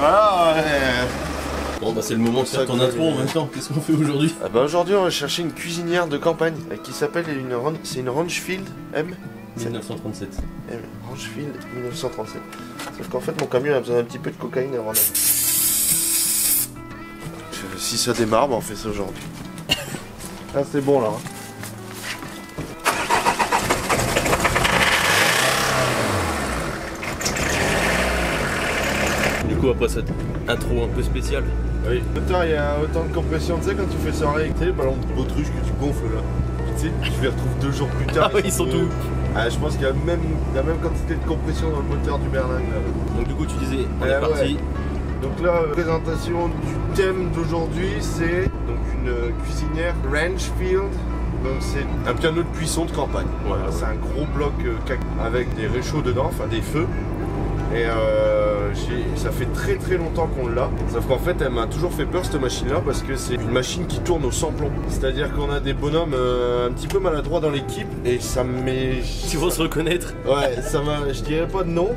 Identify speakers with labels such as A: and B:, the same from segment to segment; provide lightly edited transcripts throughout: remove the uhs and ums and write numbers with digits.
A: Voilà.
B: Bon bah c'est le moment de faire ton intro en même temps. Qu'est-ce qu'on fait aujourd'hui?
A: Ah bah aujourd'hui on va chercher une cuisinière de campagne qui s'appelle c'est une Rangefield M
B: 1937.
A: M Rangefield 1937. Sauf qu'en fait mon camion a besoin d'un petit peu de cocaïne avant d'aller. Si ça démarre, bah on fait ça aujourd'hui. Ah c'est bon là.
B: Du coup après cette intro un peu spéciale.
A: Oui. Autant il y a autant de compression, tu sais quand tu fais ça avec les ballons de baudruche que tu gonfles là. Tu sais, tu les retrouves 2 jours plus tard.
B: Ah oui, ils sont tout.
A: Ah, je pense qu'il y a la même quantité de compression dans le moteur du berlingue là.
B: Donc du coup tu disais, on est parti.
A: Ouais. Donc là, présentation du thème d'aujourd'hui, c'est donc une cuisinière Rangefield. Donc c'est un piano de cuisson de campagne. Voilà, c'est un gros bloc avec des réchauds dedans, enfin des feux. Et ça fait très longtemps qu'on l'a. Sauf qu'en fait, elle m'a toujours fait peur cette machine-là parce que c'est une machine qui tourne au sans-plomb. C'est-à-dire qu'on a des bonhommes un petit peu maladroits dans l'équipe et ça me met.
B: Tu vas se reconnaître.
A: Ouais, ça m'a. Je dirais pas de nom.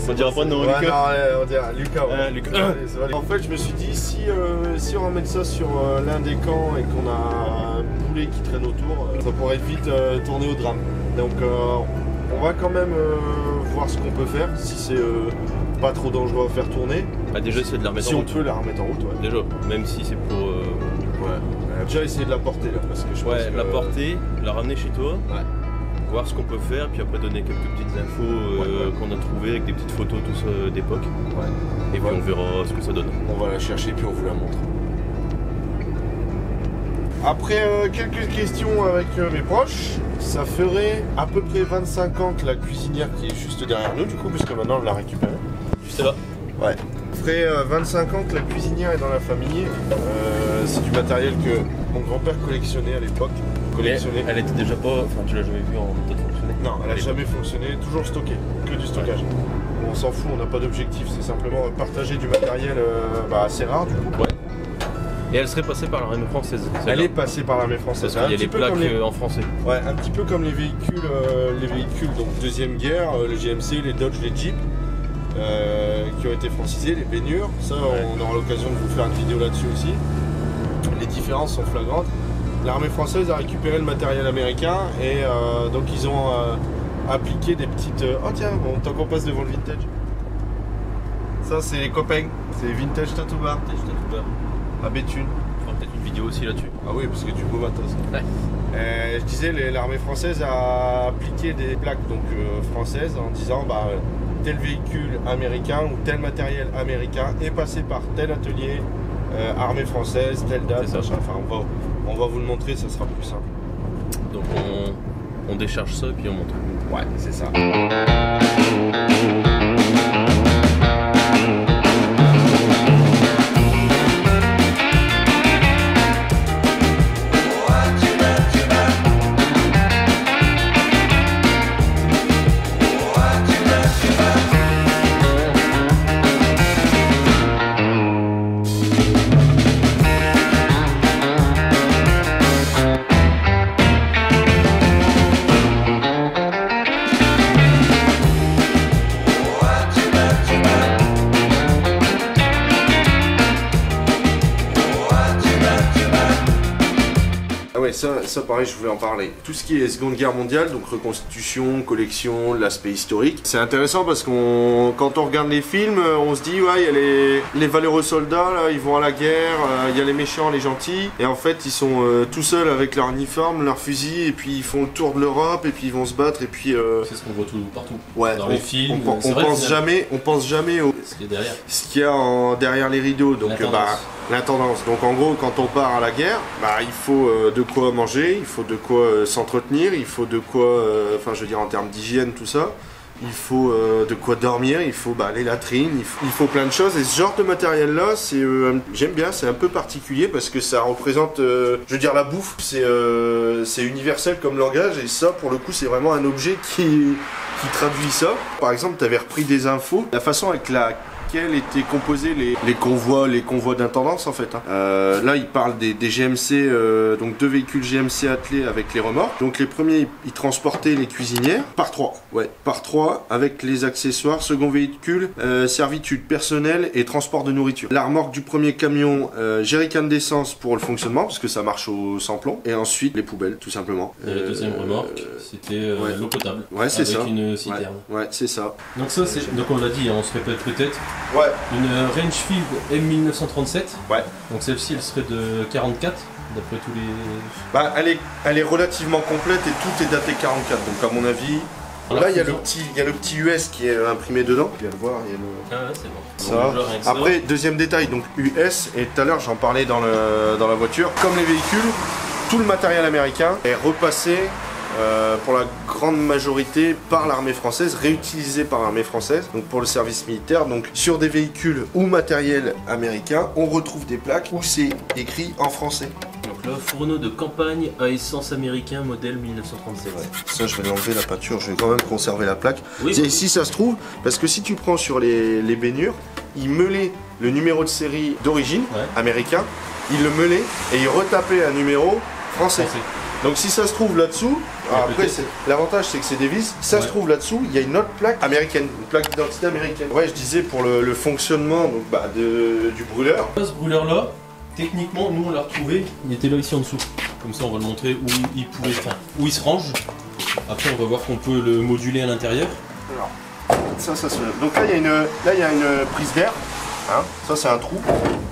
B: On dira pas de nom,
A: ouais,
B: Lucas.
A: Non, on dira Lucas. Ouais.
B: Lucas.
A: Allez, en fait, je me suis dit, si on ramène ça sur l'un des camps et qu'on a un boulet qui traîne autour, ça pourrait vite tourner au drame. Donc, on va quand même voir ce qu'on peut faire, si c'est pas trop dangereux à faire tourner.
B: Bah, déjà, essayer de la remettre
A: si
B: en route.
A: Si on peut la remettre en route, ouais.
B: Déjà, même si c'est pour.
A: Ouais. Déjà, essayer de la porter là, parce que je pense que...
B: la porter, la ramener chez toi.
A: Ouais.
B: Voir ce qu'on peut faire, puis après donner quelques petites infos qu'on a trouvées avec des petites photos tout ça d'époque.
A: Ouais.
B: Et puis on verra ce que ça donne.
A: On va la chercher puis on vous la montre. Après quelques questions avec mes proches, ça ferait à peu près 25 ans que la cuisinière qui est juste derrière nous du coup, puisque maintenant on l'a récupérée.
B: Juste là.
A: Ouais. Ça ferait 25 ans que la cuisinière est dans la famille. C'est du matériel que mon grand-père collectionnait à l'époque.
B: Elle était déjà pas. Enfin, tu l'as jamais vu en méthode fonctionner?
A: Non, elle a jamais fonctionné, toujours stocké, que du stockage. Ouais. On s'en fout, on n'a pas d'objectif, c'est simplement partager du matériel assez rare du coup.
B: Ouais. Et elle serait passée par l'armée française.
A: Elle est passée par l'armée française.
B: Parce qu'il y a les plaques en français.
A: Ouais, un petit peu comme les véhicules donc deuxième guerre, les GMC, les Dodge, les Jeep, qui ont été francisés, les baignures. Ça, on aura l'occasion de vous faire une vidéo là-dessus aussi. Les différences sont flagrantes. L'armée française a récupéré le matériel américain et donc ils ont appliqué des petites... Oh tiens, bon, tant qu'on passe devant le vintage. Ça c'est les copains, c'est Vintage Tattoo Bar. À Béthune.
B: On fera peut-être une vidéo aussi là-dessus.
A: Ah oui, parce que du beau matos.
B: Ouais.
A: Je disais, l'armée française a appliqué des plaques françaises en disant tel véhicule américain ou tel matériel américain est passé par tel atelier, armée française, telle date, machin. Enfin, on va vous le montrer, ça sera plus simple.
B: Donc on décharge ça et puis on montre.
A: Ouais, c'est ça. Ça pareil, je voulais en parler. Tout ce qui est Seconde Guerre mondiale, donc reconstitution, collection, l'aspect historique, c'est intéressant parce quand on regarde les films, on se dit ouais, il y a les valeureux soldats, là, ils vont à la guerre, il y a les méchants, les gentils, et en fait ils sont tout seuls avec leur uniforme, leur fusil, et puis ils font le tour de l'Europe, et puis ils vont se battre, et puis...
B: C'est ce qu'on voit tout partout.
A: Ouais,
B: dans les films.
A: On pense jamais au...
B: Ce qu'il y a derrière.
A: Ce qu'il y a derrière les rideaux, donc l'intendance. Donc en gros, quand on part à la guerre, il faut de quoi manger, il faut de quoi s'entretenir, il faut de quoi, en termes d'hygiène, tout ça. Il faut de quoi dormir, il faut les latrines, il faut plein de choses. Et ce genre de matériel-là, j'aime bien, c'est un peu particulier parce que ça représente, la bouffe, c'est universel comme langage. Et ça, pour le coup, c'est vraiment un objet qui traduit ça. Par exemple, tu avais repris des infos, la façon avec laquelle étaient composés les convois d'intendance en fait. Hein. Là, il parle des GMC, donc 2 véhicules GMC attelés avec les remorques. Donc les premiers, ils transportaient les cuisinières par 3. Ouais, par 3 avec les accessoires. Second véhicule, servitude personnelle et transport de nourriture. La remorque du premier camion, jerrycan d'essence pour le fonctionnement parce que ça marche au sans-plomb. Et ensuite les poubelles, tout simplement.
B: Et la deuxième remorque, c'était l'eau potable.
A: Ouais, c'est ça.
B: Avec une citerne.
A: Ouais, c'est ça.
B: Donc ça, donc on l'a dit, on se répète peut-être.
A: Ouais.
B: Une Rangefield M1937.
A: Ouais. Donc
B: celle-ci, elle serait de 44, d'après tous les...
A: Bah, elle est relativement complète et tout est daté 44, donc à mon avis... Alors, là, il y a le petit US qui est imprimé dedans. Tu viens le voir, il y a le...
B: Ah ouais, c'est bon.
A: Ça. Après, deuxième détail, donc US, et tout à l'heure j'en parlais dans la voiture. Comme les véhicules, tout le matériel américain est repassé pour la grande majorité par l'armée française, réutilisé par l'armée française, donc pour le service militaire. Donc sur des véhicules ou matériel américain, on retrouve des plaques où c'est écrit en français.
B: Donc là, fourneau de campagne à essence américain modèle 1937.
A: Ouais. Ça, je vais l'enlever la peinture, je vais quand même conserver la plaque.
B: Oui,
A: et si ça se trouve, parce que si tu prends sur les baignures, ils meulaient le numéro de série d'origine américain, ils le meulaient et ils retapaient un numéro français. Donc si ça se trouve là-dessous, après l'avantage c'est que c'est des vis, ça se trouve là-dessous, il y a une autre plaque américaine, une plaque d'identité américaine. Ouais, je disais pour le fonctionnement donc, du brûleur.
B: Ce brûleur là, techniquement nous on l'a retrouvé, il était là ici en dessous. Comme ça on va le montrer où il se range. Après on va voir qu'on peut le moduler à l'intérieur.
A: Alors, ça se... Donc là il y a une prise d'air, hein. Ça c'est un trou.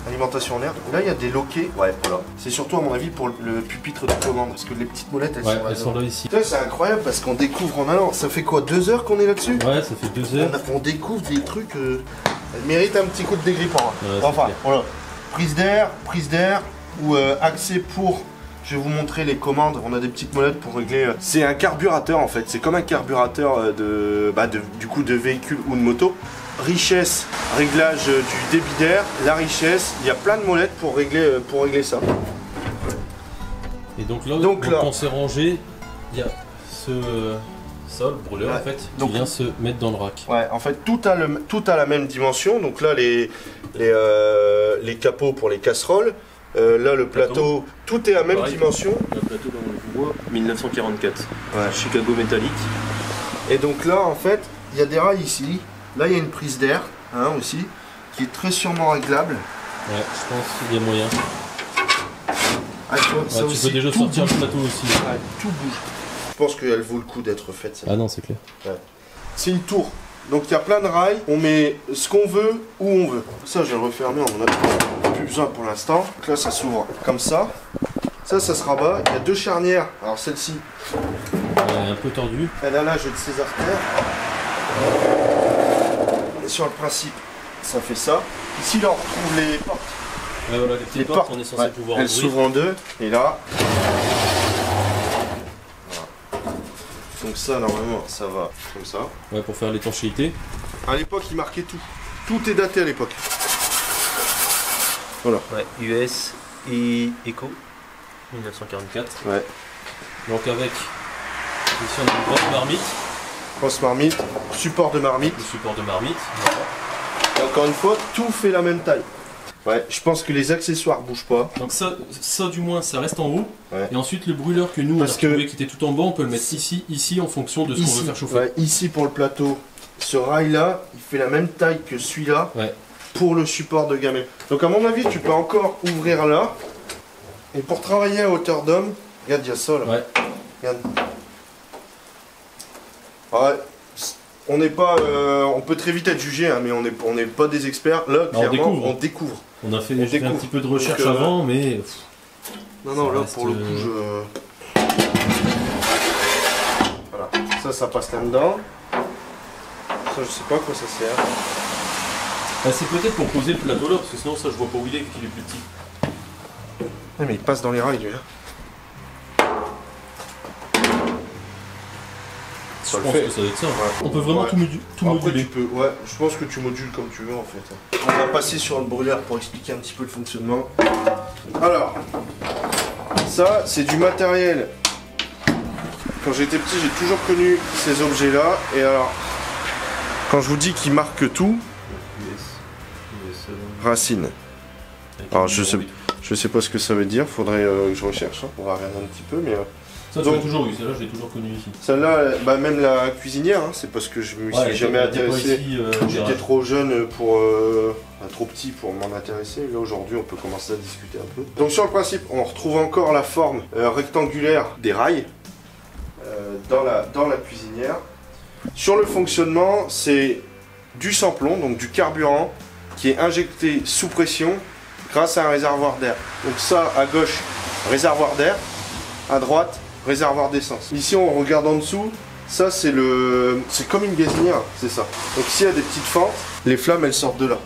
A: Alimentation en air. Là il y a des loquets. Ouais, voilà. C'est surtout à mon avis pour le pupitre de commande. Parce que les petites molettes elles sont
B: là ici.
A: C'est incroyable parce qu'on découvre en allant. Ça fait quoi, 2 heures qu'on est là-dessus?
B: Ouais, ça fait 2 heures.
A: On découvre des trucs. Elles méritent un petit coup de dégrippant. Hein.
B: Ouais,
A: enfin, voilà. Prise d'air ou accès pour. Je vais vous montrer les commandes. On a des petites molettes pour régler. C'est un carburateur en fait. C'est comme un carburateur du coup de véhicule ou de moto. Richesse, réglage du débit d'air, la richesse, il y a plein de molettes pour régler ça.
B: Et donc là, quand on s'est rangé, il y a ça, le brûleur en fait, qui vient se mettre dans le rack. Ouais, en fait tout a la même dimension, donc là les capots pour les casseroles, là le plateau, tout est à la même dimension. Le plateau dans le bois, 1944, Chicago métallique.
A: Et donc là en fait, il y a des rails ici. Là, il y a une prise d'air aussi, qui est très sûrement réglable.
B: Ouais, je pense qu'il y a moyen.
A: Ah, tu
B: peux déjà sortir le plateau aussi.
A: Ouais, tout bouge. Je pense qu'elle vaut le coup d'être faite.
B: Ah non, c'est clair.
A: Ouais. C'est une tour. Donc il y a plein de rails. On met ce qu'on veut, où on veut. Ça, je vais le refermer. On en a plus besoin pour l'instant. Donc là, ça s'ouvre comme ça. Ça se rabat. Il y a 2 charnières. Alors celle-ci,
B: elle est un peu tordue.
A: Elle a l'âge de ses artères. Sur le principe, ça fait ça. Ici, là, on retrouve les portes.
B: Ouais, voilà, les petites portes, on est censé pouvoir
A: elles s'ouvrent en 2. Et là, voilà. Donc ça, normalement, ça va comme ça.
B: Ouais, pour faire l'étanchéité.
A: À l'époque, ils marquaient tout. Tout est daté à l'époque. Voilà.
B: Ouais, US et Eco 1944.
A: Ouais.
B: Donc avec ici on a une grosse marmite.
A: Grosse marmite, support de marmite.
B: Le support de marmite. Voilà.
A: Et encore une fois, tout fait la même taille. Ouais, je pense que les accessoires bougent pas.
B: Donc ça du moins, ça reste en haut.
A: Ouais.
B: Et ensuite le brûleur que nous on a trouvé qui était tout en bas, on peut le mettre ici en fonction de ce qu'on veut faire chauffer.
A: Ouais, ici pour le plateau, ce rail là, il fait la même taille que celui-là pour le support de gamelle. Donc à mon avis, tu peux encore ouvrir là. Et pour travailler à hauteur d'homme, regarde, il y a ça là.
B: Ouais.
A: Regarde. Ouais. On n'est pas, on peut très vite être jugé, hein, mais on n'est pas des experts. Là, clairement, on découvre.
B: On a fait un petit peu de recherche avant, mais...
A: Non, là, pour le coup, Voilà, ça passe là-dedans. Ça, je sais pas à quoi ça sert.
B: Bah, c'est peut-être pour poser le plateau là, parce que sinon, ça, je vois pas où il est, vu qu'il est plus petit.
A: Ouais, mais il passe dans les rails, lui, là.
B: Je pense que ça doit être ça. Ouais. On peut vraiment tout moduler.
A: Tu peux, je pense que tu modules comme tu veux en fait. On va passer sur le brûleur pour expliquer un petit peu le fonctionnement. Alors, ça c'est du matériel. Quand j'étais petit, j'ai toujours connu ces objets-là. Et alors, quand je vous dis qu'ils marquent tout, Racine. Alors je sais pas ce que ça veut dire, faudrait que je recherche, hein. On va regarder un petit peu, mais...
B: Ça tu l'as toujours eu, celle-là je l'ai toujours connue ici.
A: Celle-là, bah, même la cuisinière, hein, c'est parce que je me suis jamais intéressé. J'étais trop jeune pour... trop petit pour m'en intéresser. Là aujourd'hui on peut commencer à discuter un peu. Donc sur le principe, on retrouve encore la forme rectangulaire des rails dans la cuisinière. Sur le fonctionnement, c'est du sans-plomb, donc du carburant, qui est injecté sous pression grâce à un réservoir d'air. Donc ça, à gauche, réservoir d'air, à droite, réservoir d'essence. Ici, on regarde en dessous, ça c'est comme une gazinière, c'est ça. Donc s'il y a des petites fentes, les flammes elles sortent de là.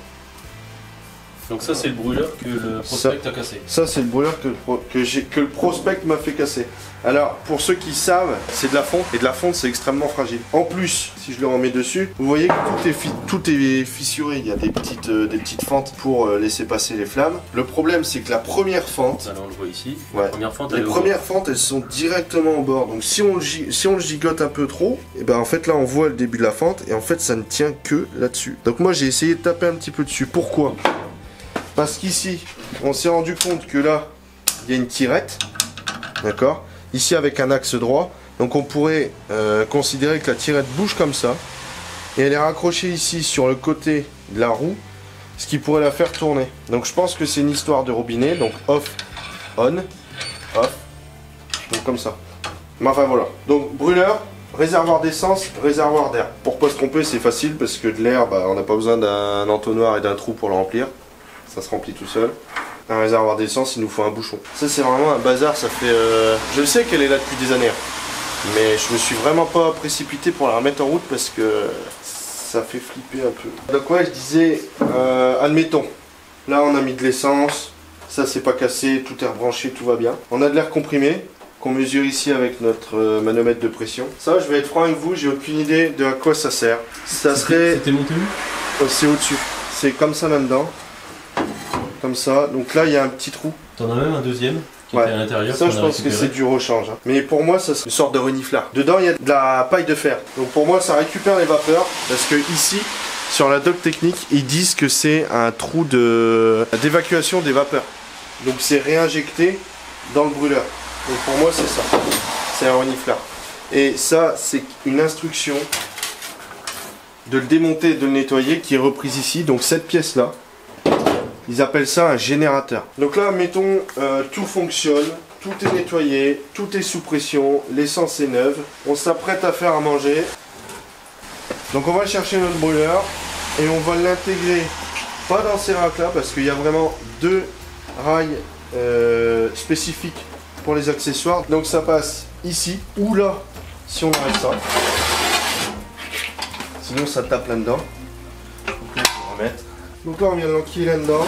B: Donc ça c'est le brûleur que le prospect a cassé. Ça
A: c'est le brûleur que le prospect m'a fait casser. Alors pour ceux qui savent, c'est de la fonte et de la fonte c'est extrêmement fragile. En plus, si je le remets dessus, vous voyez que tout est fissuré, il y a des petites fentes pour laisser passer les flammes. Le problème c'est que la première fente,
B: alors on le voit ici,
A: ouais, les premières fentes elles sont directement au bord. Donc si on le gigote un peu trop, et ben en fait là on voit le début de la fente et en fait ça ne tient que là-dessus. Donc moi j'ai essayé de taper un petit peu dessus. Pourquoi ? Parce qu'ici, on s'est rendu compte que là, il y a une tirette, d'accord? Ici avec un axe droit, donc on pourrait considérer que la tirette bouge comme ça, et elle est raccrochée ici sur le côté de la roue, ce qui pourrait la faire tourner. Donc je pense que c'est une histoire de robinet, donc off, on, off, donc comme ça. Mais enfin voilà, donc brûleur, réservoir d'essence, réservoir d'air. Pour pas se tromper, c'est facile parce que de l'air, bah, on n'a pas besoin d'un entonnoir et d'un trou pour le remplir. Ça se remplit tout seul. Un réservoir d'essence, il nous faut un bouchon. Ça c'est vraiment un bazar, ça fait... Je sais qu'elle est là depuis des années. Mais je me suis vraiment pas précipité pour la remettre en route parce que ça fait flipper un peu. Donc ouais, je disais, admettons, là on a mis de l'essence, ça c'est pas cassé, tout est rebranché, tout va bien. On a de l'air comprimé, qu'on mesure ici avec notre manomètre de pression. Ça, je vais être franc avec vous, j'ai aucune idée de à quoi ça sert. Ça serait...
B: C'était monté où?
A: C'est au-dessus. C'est comme ça là-dedans. Comme ça, donc là il y a un petit trou.
B: T'en as même un deuxième qui était à l'intérieur.
A: Ça je pense que c'est du rechange. Hein. Mais pour moi ça c'est une sorte de reniflard. Dedans il y a de la paille de fer. Donc pour moi ça récupère les vapeurs. Parce que ici, sur la doc technique, ils disent que c'est un trou d'évacuation des vapeurs. Donc c'est réinjecté dans le brûleur. Donc pour moi c'est ça. C'est un reniflard. Et ça c'est une instruction de le démonter et de le nettoyer qui est reprise ici. Donc cette pièce là. Ils appellent ça un générateur. Donc là, mettons, tout fonctionne, tout est nettoyé, tout est sous pression, l'essence est neuve. On s'apprête à faire à manger. Donc on va chercher notre brûleur et on va l'intégrer, pas dans ces racks là, parce qu'il y a vraiment deux rails spécifiques pour les accessoires. Donc ça passe ici ou là, si on arrête ça. Sinon ça tape là-dedans. Donc là, on va remettre. Donc là on vient de l'enquiller là-dedans.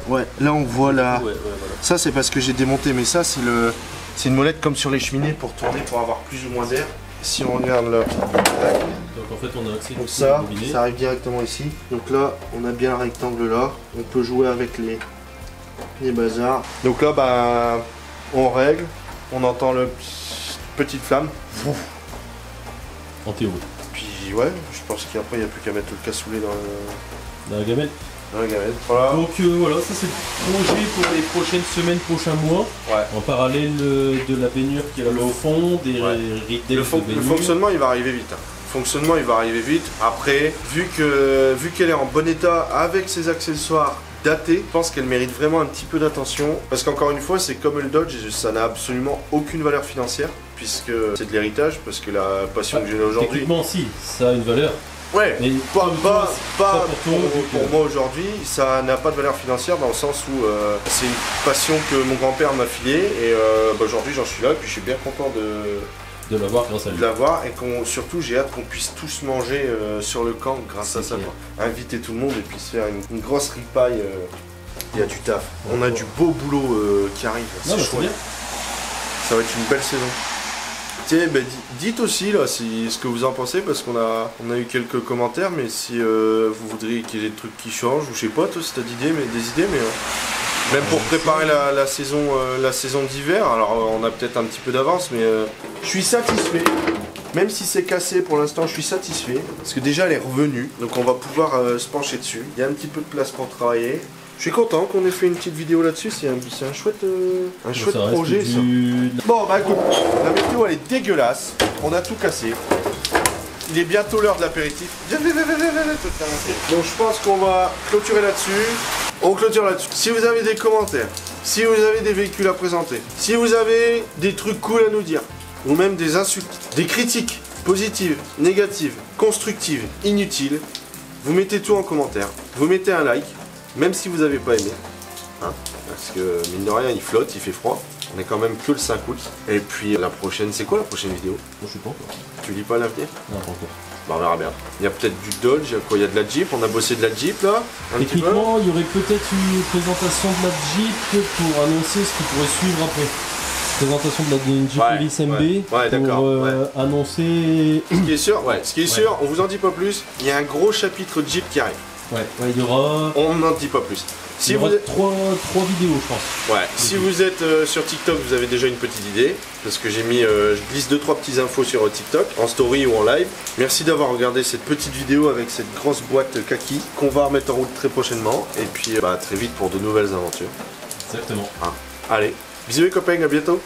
A: Ouais, là on voit là. Ouais, voilà. Ça c'est parce que j'ai démonté, mais ça c'est une molette comme sur les cheminées pour tourner, pour avoir plus ou moins d'air. Si on regarde là.
B: Donc en fait on a accès.
A: Donc ça arrive directement ici. Donc là on a bien le rectangle là. On peut jouer avec les bazars. Donc là bah on règle. On entend le petite flamme.
B: En théorie.
A: Puis ouais, je pense qu'après il n'y a plus qu'à mettre le cassoulet
B: dans la gamelle.
A: Voilà.
B: Donc voilà, ça c'est le projet pour les prochaines semaines, prochains mois. Ouais. En parallèle de la baignure qui est là au fond, des ridelles de baignure.
A: Le fonctionnement il va arriver vite. Hein. Le fonctionnement il va arriver vite. Après, vu qu'elle est en bon état avec ses accessoires datés, je pense qu'elle mérite vraiment un petit peu d'attention. Parce qu'encore une fois, c'est comme le Dodge, ça n'a absolument aucune valeur financière. Puisque c'est de l'héritage, parce que la passion que j'ai aujourd'hui...
B: Techniquement si, ça a une valeur.
A: Ouais, mais pas pour moi aujourd'hui, ça n'a pas de valeur financière dans le sens où c'est une passion que mon grand-père m'a filée et aujourd'hui j'en suis là et puis je suis bien content
B: de l'avoir grâce à lui.
A: De l'avoir et surtout j'ai hâte qu'on puisse tous manger sur le camp grâce à ça. Inviter tout le monde et puis se faire une grosse ripaille. Il y a du taf. On a du beau boulot qui arrive.
B: C'est chouette.
A: Ça va être une belle saison. Tiens, bah, dites aussi là ce que vous en pensez parce qu'on a eu quelques commentaires, mais si vous voudriez qu'il y ait des trucs qui changent, ou je sais pas toi si t'as des idées, mais même pour préparer la saison d'hiver, alors on a peut-être un petit peu d'avance, mais je suis satisfait. Même si c'est cassé, pour l'instant, je suis satisfait. Parce que déjà, elle est revenue. Donc on va pouvoir se pencher dessus. Il y a un petit peu de place pour travailler. Je suis content qu'on ait fait une petite vidéo là-dessus. C'est un chouette, projet, ça. Bon, bah écoute, la météo, elle est dégueulasse. On a tout cassé. Il est bientôt l'heure de l'apéritif. Donc je pense qu'on va clôturer là-dessus. On clôture là-dessus. Si vous avez des commentaires, si vous avez des véhicules à présenter, si vous avez des trucs cool à nous dire, ou même des insultes, des critiques positives, négatives, constructives, inutiles, vous mettez tout en commentaire. Vous mettez un like, même si vous n'avez pas aimé. Hein, parce que mine de rien, il flotte, il fait froid. On est quand même que le 5 août. Et puis la prochaine, c'est quoi la prochaine vidéo?
B: Je sais pas encore.
A: Tu lis pas l'avenir?
B: Non, pas encore.
A: Bah on verra bien. Il y a peut-être du Dodge, il y a de la Jeep, on a bossé de la Jeep là.
B: Techniquement, il y aurait peut-être une présentation de la Jeep pour annoncer ce qui pourrait suivre après. Présentation de la Jeep Elise MB pour annoncer...
A: Ce qui est sûr, on vous en dit pas plus, il y a un gros chapitre Jeep qui arrive.
B: Il y aura...
A: On n'en dit pas plus.
B: Il y aura trois vidéos, je pense.
A: Ouais, si vous êtes sur TikTok, vous avez déjà une petite idée. Parce que j'ai mis, je glisse 2-3 petites infos sur TikTok, en story ou en live. Merci d'avoir regardé cette petite vidéo avec cette grosse boîte kaki qu'on va remettre en route très prochainement. Et puis très vite pour de nouvelles aventures.
B: Exactement.
A: Allez, bisous les copains, à bientôt.